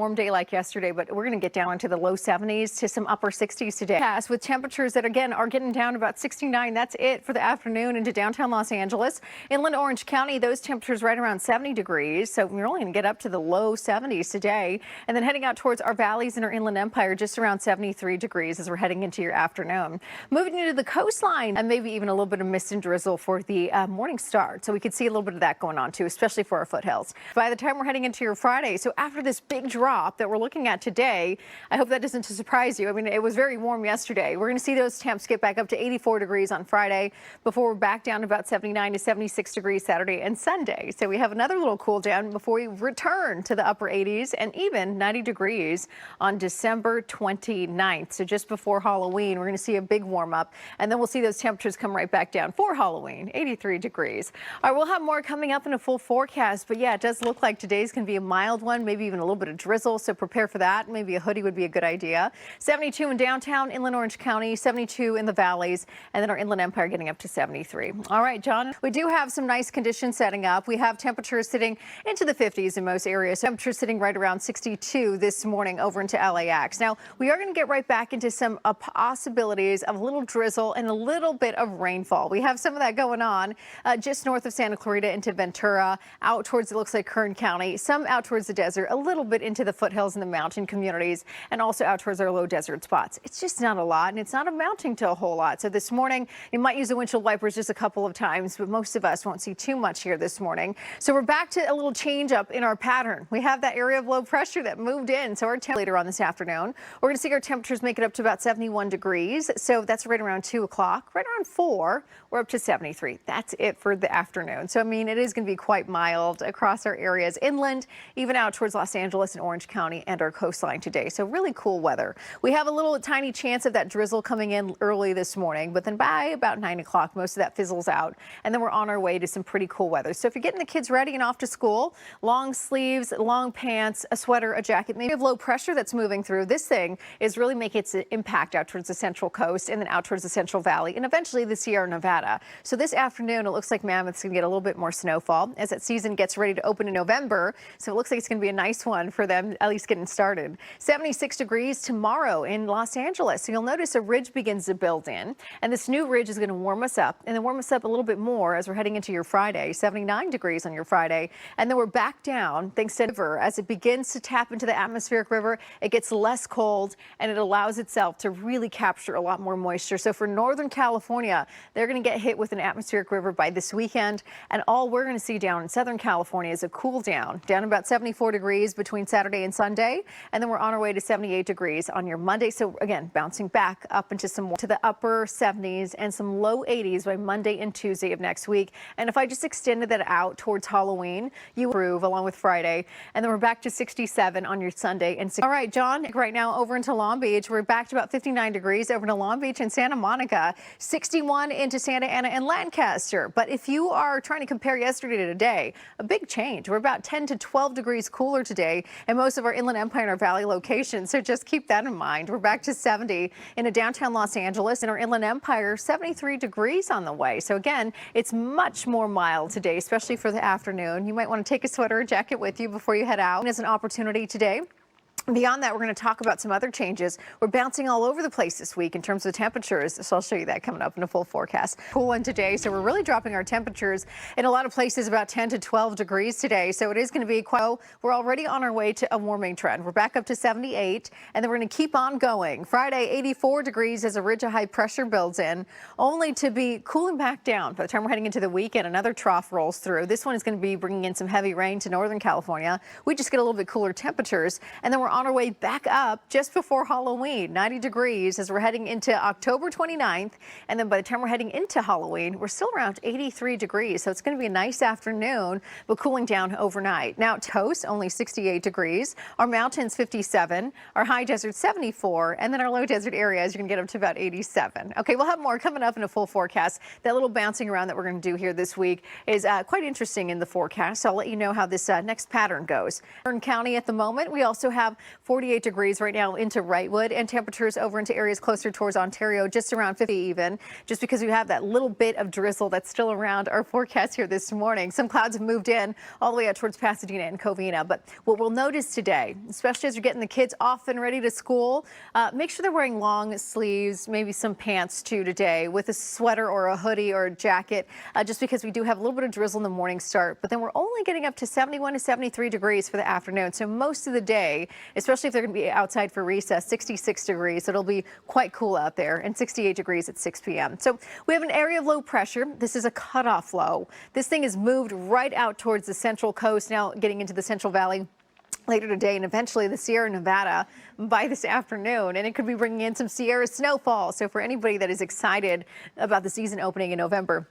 Warm day like yesterday, but we're going to get down into the low 70s to some upper 60s today. Yes, with temperatures that again are getting down about 69. That's it for the afternoon into downtown Los Angeles. Inland Orange County, those temperatures right around 70 degrees. So we're only going to get up to the low 70s today. And then heading out towards our valleys and our inland empire, just around 73 degrees as we're heading into your afternoon. Moving into the coastline and maybe even a little bit of mist and drizzle for the morning start. So we could see a little bit of that going on too, especially for our foothills. By the time we're heading into your Friday, so after this big drop that we're looking at today, I hope that doesn't surprise you. I mean, it was very warm yesterday. We're going to see those temps get back up to 84 degrees on Friday before we're back down to about 79 to 76 degrees Saturday and Sunday. So we have another little cool down before we return to the upper 80s and even 90 degrees on December 29th. So just before Halloween, we're going to see a big warm up, and then we'll see those temperatures come right back down for Halloween, 83 degrees. All right, we'll have more coming up in a full forecast, but yeah, it does look like today's going to be a mild one, maybe even a little bit of drizzle. So prepare for that. Maybe a hoodie would be a good idea. 72 in downtown Inland Orange County, 72 in the valleys, and then our Inland Empire getting up to 73. All right, John, we do have some nice conditions setting up. We have temperatures sitting into the 50s in most areas. Temperatures sitting right around 62 this morning over into LAX. Now, we are going to get right back into some possibilities of a little drizzle and a little bit of rainfall. We have some of that going on just north of Santa Clarita into Ventura, out towards, it looks like Kern County, some out towards the desert, a little bit into the foothills and the mountain communities, and also out towards our low desert spots. It's just not a lot, and it's not amounting to a whole lot. So this morning, you might use the windshield wipers just a couple of times, but most of us won't see too much here this morning. So we're back to a little change up in our pattern. We have that area of low pressure that moved in. So our temperature later on this afternoon, we're going to see our temperatures make it up to about 71 degrees. So that's right around 2 o'clock. Right around 4, we're up to 73. That's it for the afternoon. So, I mean, it is going to be quite mild across our areas inland, even out towards Los Angeles and Orange County and our coastline today. So really cool weather. We have a little tiny chance of that drizzle coming in early this morning, but then by about 9 o'clock, most of that fizzles out. And then we're on our way to some pretty cool weather. So if you're getting the kids ready and off to school, long sleeves, long pants, a sweater, a jacket, maybe have low pressure that's moving through. This thing is really making its impact out towards the central coast and then out towards the Central Valley and eventually the Sierra Nevada. So this afternoon, it looks like Mammoth's going to get a little bit more snowfall as that season gets ready to open in November. So it looks like it's going to be a nice one for them, at least getting started. 76 degrees tomorrow in Los Angeles. So you'll notice a ridge begins to build in, and this new ridge is going to warm us up and then warm us up a little bit more as we're heading into your Friday. 79 degrees on your Friday, and then we're back down thanks to the river. As it begins to tap into the atmospheric river, it gets less cold and it allows itself to really capture a lot more moisture. So for Northern California, they're going to get hit with an atmospheric river by this weekend, and all we're going to see down in Southern California is a cool down about 74 degrees between Saturday and Sunday, and then we're on our way to 78 degrees on your Monday. So again, bouncing back up into some more to the upper 70s and some low 80s by Monday and Tuesday of next week. And if I just extended that out towards Halloween, you improve along with Friday, and then we're back to 67 on your Sunday. And all right, John, right now over into Long Beach, we're back to about 59 degrees over to Long Beach and Santa Monica, 61 into Santa Ana and Lancaster. But if you are trying to compare yesterday to today, a big change. We're about 10 to 12 degrees cooler today in most of our Inland Empire and our Valley locations. So just keep that in mind. We're back to 70 in a downtown Los Angeles and our Inland Empire, 73 degrees on the way. So again, it's much more mild today, especially for the afternoon. You might want to take a sweater or jacket with you before you head out. As an opportunity today. Beyond that, we're going to talk about some other changes. We're bouncing all over the place this week in terms of temperatures, so I'll show you that coming up in a full forecast. Cool one today, so we're really dropping our temperatures in a lot of places about 10 to 12 degrees today, so it is going to be quite. We're already on our way to a warming trend. We're back up to 78, and then we're going to keep on going. Friday, 84 degrees as a ridge of high pressure builds in, only to be cooling back down. By the time we're heading into the weekend, another trough rolls through. This one is going to be bringing in some heavy rain to Northern California. We just get a little bit cooler temperatures, and then we're on our way back up just before Halloween, 90 degrees as we're heading into October 29th. And then by the time we're heading into Halloween, we're still around 83 degrees. So it's going to be a nice afternoon, but cooling down overnight. Now, coast only 68 degrees, our mountains 57, our high desert 74, and then our low desert areas, you're going to get up to about 87. Okay, we'll have more coming up in a full forecast. That little bouncing around that we're going to do here this week is quite interesting in the forecast. So I'll let you know how this next pattern goes. Kern County at the moment, we also have 48 degrees right now into Wrightwood, and temperatures over into areas closer towards Ontario just around 50 even, just because we have that little bit of drizzle that's still around our forecast here this morning. Some clouds have moved in all the way out towards Pasadena and Covina, but what we'll notice today, especially as you're getting the kids off and ready to school, make sure they're wearing long sleeves, maybe some pants too today, with a sweater or a hoodie or a jacket, just because we do have a little bit of drizzle in the morning start, but then we're only getting up to 71 to 73 degrees for the afternoon. So most of the day, especially if they're going to be outside for recess, 66 degrees. It'll be quite cool out there, and 68 degrees at 6 p.m. So we have an area of low pressure. This is a cutoff low. This thing has moved right out towards the central coast, now getting into the Central Valley later today, and eventually the Sierra Nevada by this afternoon, and it could be bringing in some Sierra snowfall. So for anybody that is excited about the season opening in November,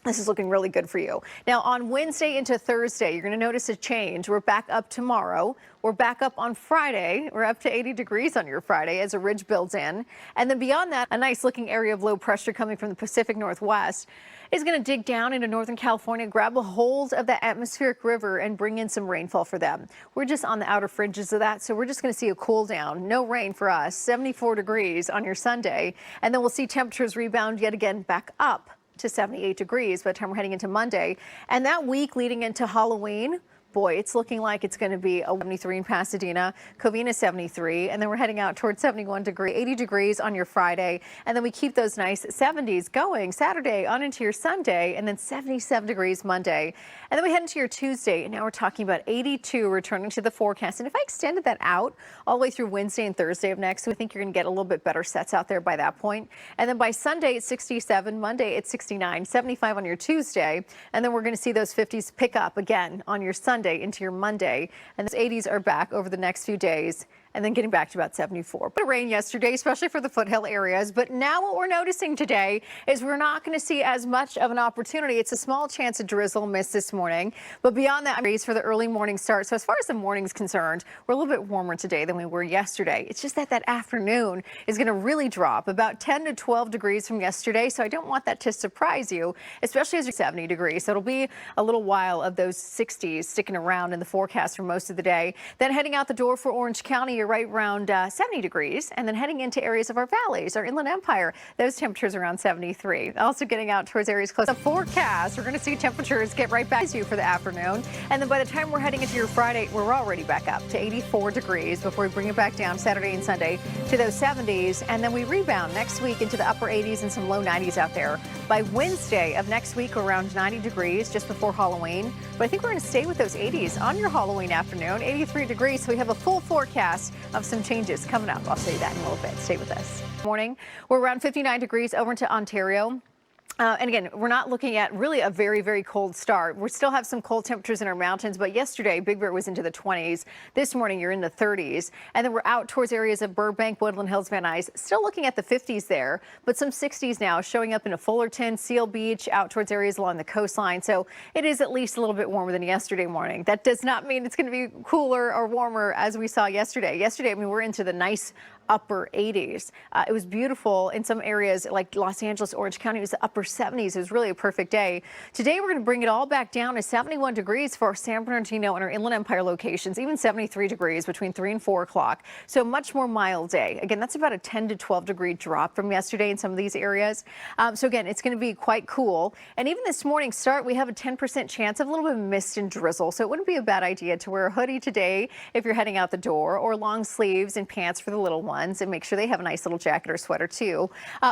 this is looking really good for you. Now on Wednesday into Thursday, you're going to notice a change. We're back up tomorrow. We're back up on Friday. We're up to 80 degrees on your Friday as a ridge builds in. And then beyond that, a nice looking area of low pressure coming from the Pacific Northwest is going to dig down into Northern California, grab a hold of the atmospheric river and bring in some rainfall for them. We're just on the outer fringes of that, so we're just going to see a cool down. No rain for us, 74 degrees on your Sunday. And then we'll see temperatures rebound yet again back up to 78 degrees by the time we're heading into Monday. And that week leading into Halloween, boy, it's looking like it's going to be a 73 in Pasadena, Covina 73, and then we're heading out towards 71 degrees, 80 degrees on your Friday, and then we keep those nice 70s going Saturday on into your Sunday, and then 77 degrees Monday. And then we head into your Tuesday, and now we're talking about 82 returning to the forecast. And if I extended that out all the way through Wednesday and Thursday of next, we think you're going to get a little bit better sets out there by that point. And then by Sunday, it's 67, Monday, it's 69, 75 on your Tuesday, and then we're going to see those 50s pick up again on your Sunday into your Monday, and those 80s are back over the next few days, and then getting back to about 74. But rain yesterday, especially for the foothill areas. But now what we're noticing today is we're not going to see as much of an opportunity. It's a small chance of drizzle mist this morning, but beyond that, for the early morning start. So as far as the morning's concerned, we're a little bit warmer today than we were yesterday. It's just that afternoon is going to really drop about 10 to 12 degrees from yesterday. So I don't want that to surprise you, especially as you're 70 degrees. So it'll be a little while of those 60s sticking around in the forecast for most of the day. Then heading out the door for Orange County, you're right around 70 degrees, and then heading into areas of our valleys, our Inland Empire, those temperatures around 73. Also getting out towards areas close to the forecast, we're going to see temperatures get right back to you for the afternoon, and then by the time we're heading into your Friday, we're already back up to 84 degrees before we bring it back down Saturday and Sunday to those 70s, and then we rebound next week into the upper 80s and some low 90s out there. By Wednesday of next week, we're around 90 degrees just before Halloween, but I think we're going to stay with those 80s on your Halloween afternoon, 83 degrees, so we have a full forecast of some changes coming up. I'll show you that in a little bit. Stay with us. Morning, we're around 59 degrees over into Ontario. And again, we're not looking at really a very, very cold start. We still have some cold temperatures in our mountains, but yesterday, Big Bear was into the 20s. This morning, you're in the 30s. And then we're out towards areas of Burbank, Woodland Hills, Van Nuys, still looking at the 50s there, but some 60s now showing up into Fullerton, Seal Beach, out towards areas along the coastline. So it is at least a little bit warmer than yesterday morning. That does not mean it's going to be cooler or warmer as we saw yesterday. Yesterday, I mean, we're into the nice upper 80s. It was beautiful in some areas like Los Angeles, Orange County. It was the upper 70s. It was really a perfect day. Today, we're going to bring it all back down to 71 degrees for San Bernardino and our Inland Empire locations, even 73 degrees between 3 and 4 o'clock. So much more mild day. Again, that's about a 10 to 12 degree drop from yesterday in some of these areas. So again, it's going to be quite cool. And even this morning start, we have a 10% chance of a little bit of mist and drizzle. So it wouldn't be a bad idea to wear a hoodie today if you're heading out the door, or long sleeves and pants for the little ones, and make sure they have a nice little jacket or sweater too.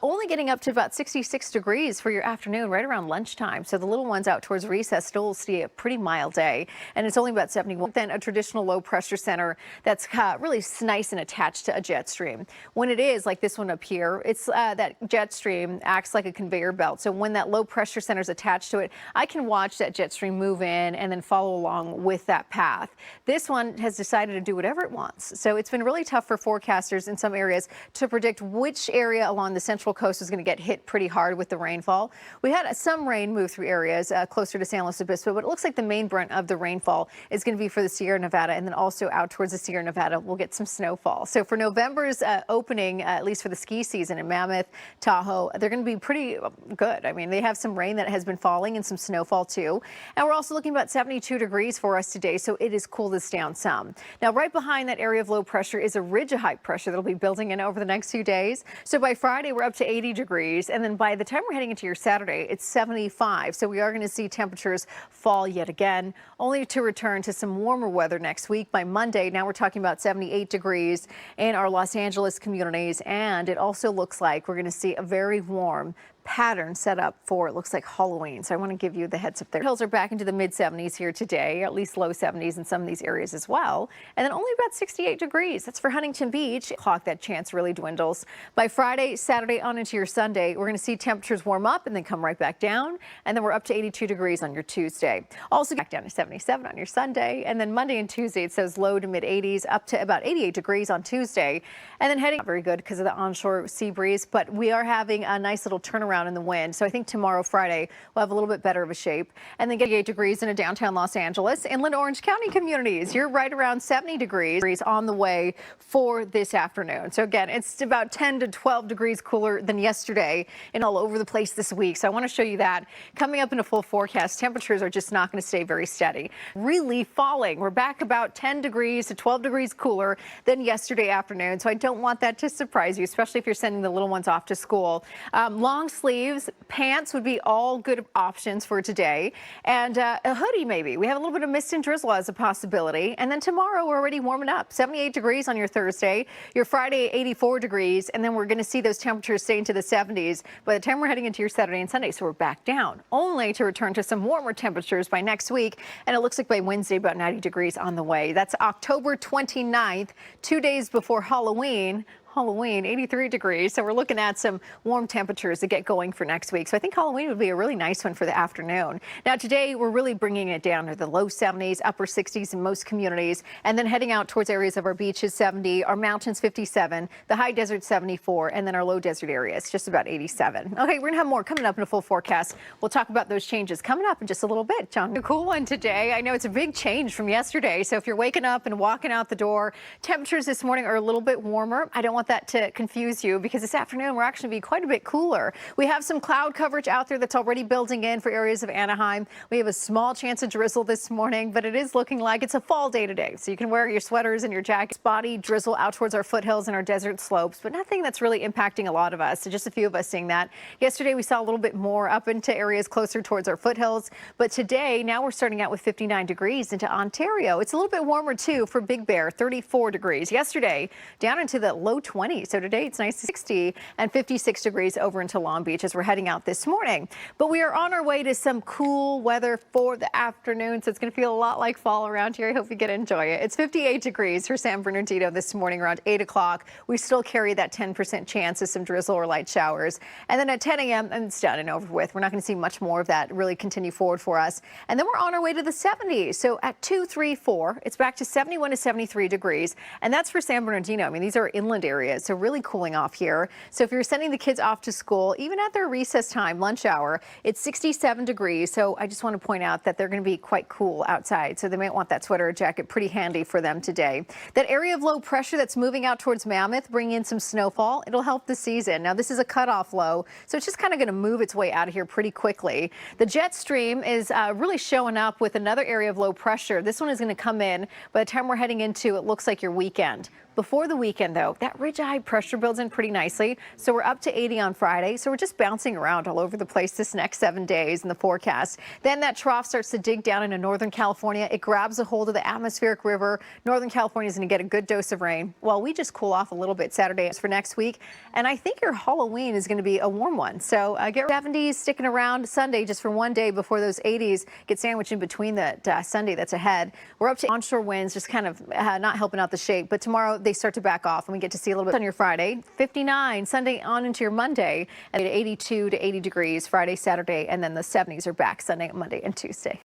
Only getting up to about 66 degrees for your afternoon right around lunchtime. So the little ones out towards recess still see a pretty mild day, and it's only about 71. Then a traditional low pressure center that's really nice and attached to a jet stream. When it is like this one up here, it's that jet stream acts like a conveyor belt. So when that low pressure center is attached to it, I can watch that jet stream move in and then follow along with that path. This one has decided to do whatever it wants. So it's been really tough for forecasters in some areas to predict which area along the central coast is going to get hit pretty hard with the rainfall. We had some rain move through areas closer to San Luis Obispo, but it looks like the main brunt of the rainfall is going to be for the Sierra Nevada, and then also out towards the Sierra Nevada, we'll get some snowfall. So for November's opening, at least for the ski season in Mammoth, Tahoe, they're going to be pretty good. I mean, they have some rain that has been falling and some snowfall too. And we're also looking about 72 degrees for us today, so it is cooled us down some. Now, right behind that area of low pressure is a ridge of high pressure that'll be building in over the next few days. So by Friday, we're up to 80 degrees, and then by the time we're heading into your Saturday, it's 75. So we are going to see temperatures fall yet again, only to return to some warmer weather next week. By Monday, now we're talking about 78 degrees in our Los Angeles communities, and it also looks like we're going to see a very warm pattern set up for, it looks like, Halloween. So I want to give you the heads up there. Hills are back into the mid 70s here today, at least low 70s in some of these areas as well. And then only about 68 degrees. That's for Huntington Beach. Clock, that chance really dwindles. By Friday, Saturday on into your Sunday, we're going to see temperatures warm up and then come right back down. And then we're up to 82 degrees on your Tuesday. Also back down to 77 on your Sunday. And then Monday and Tuesday, it says low to mid 80s, up to about 88 degrees on Tuesday. And then heading not very good because of the onshore sea breeze, but we are having a nice little turnaround in the wind. So I think tomorrow, Friday, we'll have a little bit better of a shape. And then get 8 degrees in downtown Los Angeles. Inland Orange County communities, you're right around 70 degrees on the way for this afternoon. So again, it's about 10 to 12 degrees cooler than yesterday and all over the place this week. So I want to show you that. Coming up in a full forecast, temperatures are just not going to stay very steady. Really falling. We're back about 10 degrees to 12 degrees cooler than yesterday afternoon. So I don't want that to surprise you, especially if you're sending the little ones off to school. Long sleeves, pants would be all good options for today, and a hoodie maybe. We have a little bit of mist and drizzle as a possibility, and then tomorrow we're already warming up. 78 degrees on your Thursday, your Friday 84 degrees, and then we're going to see those temperatures stay into the 70s by the time we're heading into your Saturday and Sunday. So we're back down, only to return to some warmer temperatures by next week, and it looks like by Wednesday about 90 degrees on the way. That's October 29th, 2 days before Halloween. 83 degrees. So we're looking at some warm temperatures to get going for next week. So I think Halloween would be a really nice one for the afternoon. Now today we're really bringing it down to the low 70s, upper 60s in most communities, and then heading out towards areas of our beaches 70, our mountains 57, the high desert 74, and then our low desert areas just about 87. Okay, we're gonna have more coming up in a full forecast. We'll talk about those changes coming up in just a little bit. John, a cool one today. I know it's a big change from yesterday. So if you're waking up and walking out the door, temperatures this morning are a little bit warmer. I don't want that to confuse you because this afternoon we're actually be quite a bit cooler. We have some cloud coverage out there that's already building in for areas of Anaheim. We have a small chance of drizzle this morning, but it is looking like it's a fall day today. So you can wear your sweaters and your jackets. Spotty drizzle out towards our foothills and our desert slopes, but nothing that's really impacting a lot of us. So just a few of us seeing that. Yesterday we saw a little bit more up into areas closer towards our foothills, but today now we're starting out with 59 degrees into Ontario. It's a little bit warmer too for Big Bear, 34 degrees. Yesterday down into the low 20s. So today it's nice, 60 and 56 degrees over into Long Beach as we're heading out this morning. But we are on our way to some cool weather for the afternoon, so it's going to feel a lot like fall around here. I hope you get to enjoy it. It's 58 degrees for San Bernardino this morning around 8 o'clock. We still carry that 10% chance of some drizzle or light showers. And then at 10 a.m. and it's done and over with. We're not going to see much more of that really continue forward for us. And then we're on our way to the 70s. So at 2, 3, 4, it's back to 71 to 73 degrees. And that's for San Bernardino. I mean, these are inland areas, so really cooling off here. So if you're sending the kids off to school, even at their recess time, lunch hour, it's 67 degrees. So I just want to point out that they're going to be quite cool outside. So they might want that sweater or jacket pretty handy for them today. That area of low pressure that's moving out towards Mammoth, bringing in some snowfall. It'll help the season. Now this is a cutoff low, so it's just kind of going to move its way out of here pretty quickly. The jet stream is really showing up with another area of low pressure. This one is going to come in by the time we're heading into, it looks like, your weekend. Before the weekend, though, that ridge high pressure builds in pretty nicely. So we're up to 80 on Friday. So we're just bouncing around all over the place this next 7 days in the forecast. Then that trough starts to dig down into Northern California. It grabs a hold of the atmospheric river. Northern California is going to get a good dose of rain while we just cool off a little bit Saturday for next week. And I think your Halloween is going to be a warm one. So get 70s sticking around Sunday just for one day before those 80s get sandwiched in between the Sunday that's ahead. We're up to onshore winds, just kind of not helping out the shape. But tomorrow they start to back off and we get to see a little bit on your Friday. 59 Sunday on into your Monday, and 82 to 80 degrees Friday, Saturday, and then the 70s are back Sunday, Monday, and Tuesday.